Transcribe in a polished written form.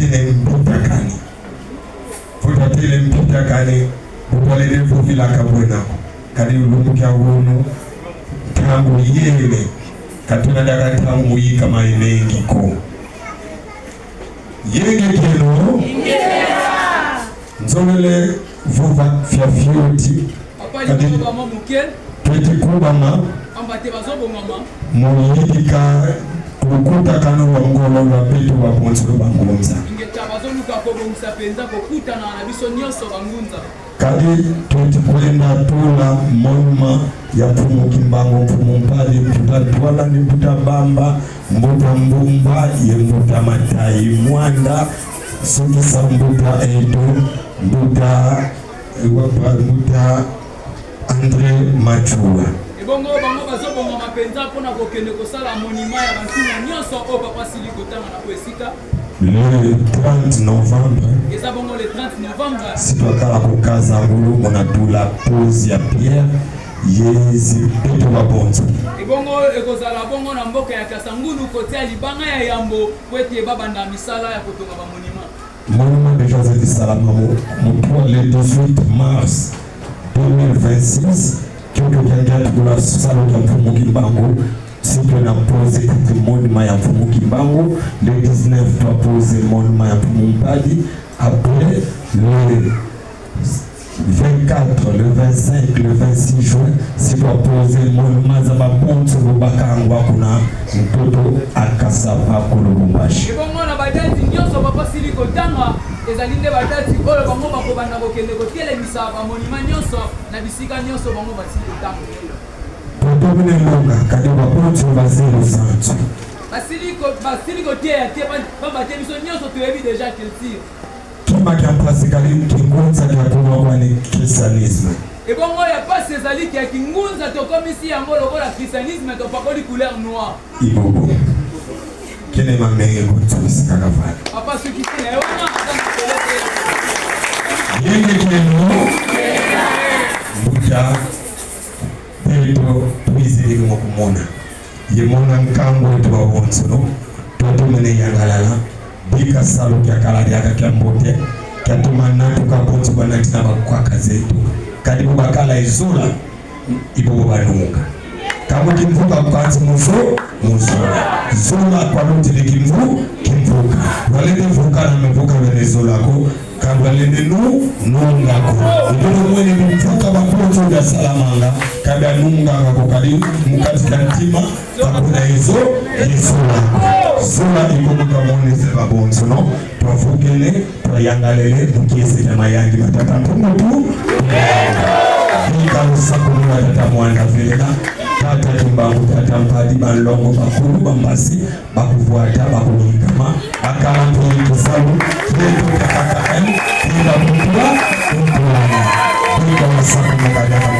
tile mpitakani futa tile mpitakani bupalele vuvila kabwena kadi ulumukia wunu tangu yele katuna daga tangu yi kama imengi ko yenge keno nzongele vuva fiafioti kadi tweti kubama muyidika kukuta kano wa ngolo wa petu wa ponso bangunza kadi tweti kwenda tula moma ya pumu kimbango pumu mpali mputa tuwala ni mputa bamba mbuta mbumba ye mbuta matai mwanda sukisa mbuta edo mbuta mbuta Andre Machua bongo bango bazobonga mapenza pona kokende kosala monima ya bantuna nyonso o papa Sili kotanga na poesika le 30 novembre eza bongo le 30 novembre sitwakala kukaza ngulu mona dula pose ya pierre yezi peto babonzo bongo ekozala bongo na mboka ya Kasangulu kotia libanga ya yambo kwete babanda misala ya kotonga ba monima monument de Joseph Salama mo le 18 mars 2026 Kyoto kiangia tukula salo ya mfumu Kimbangu siku na pose kuti monument ya mfumu Kimbangu le 19 twa pose monument ya mfumu Mpadi après le 24, le 25, le 26 juin siku pose monument za babonzo bakangwa kuna mtoto akasapa kulubumbashi bongo na badati nyonso papa Sili kotanga ezalinde badati oyo bango bakobanda kokende kotelemisa ba monument nyonso na bisika nyonso bango basili kotanga Potomine longa kade babonzo bazero santo basili kotea te ba temiso nyonso toyebi déjà culture kima kia mpasi kali kingunza kia kuma kwa ni kristianisme ebongo ya pasi ezali kia kingunza tokomisi yango lokola christianisme topakoli couleur noire ibobo kene mamenge kutuisi kakafani papa sukitine ewana yenge kenu mbuja peto tuizili kumona yemona nkango etu wawonsono tuatumene yangalala bika salo kia kalari yaka kia mbote kia tumanatu kabonzo banatina bakwaka zetu kadibu bakala izula ibobo banunga kama kimvuka kwanzi muzola zola kwa lutile kimvuka walende mvuka na mvuka Venezuela ko kabalende nunga ko ndio mwenye mvuka bakonzo ya salamanga kada nunga ko kali mukatika ntima kakuna hizo zola ikobuka mwone se babonzo no twavukele twayangalele mukiese kama yangi matata mpungu Ika usakuluwa tata mwanda vilena tata Kimbangu tata Mpadi banlongo bakulu bambasi bakuvuata bakulikama bakalanto ikusalu yeto kakaka ila mkula mkulana Ika usakuluwa tata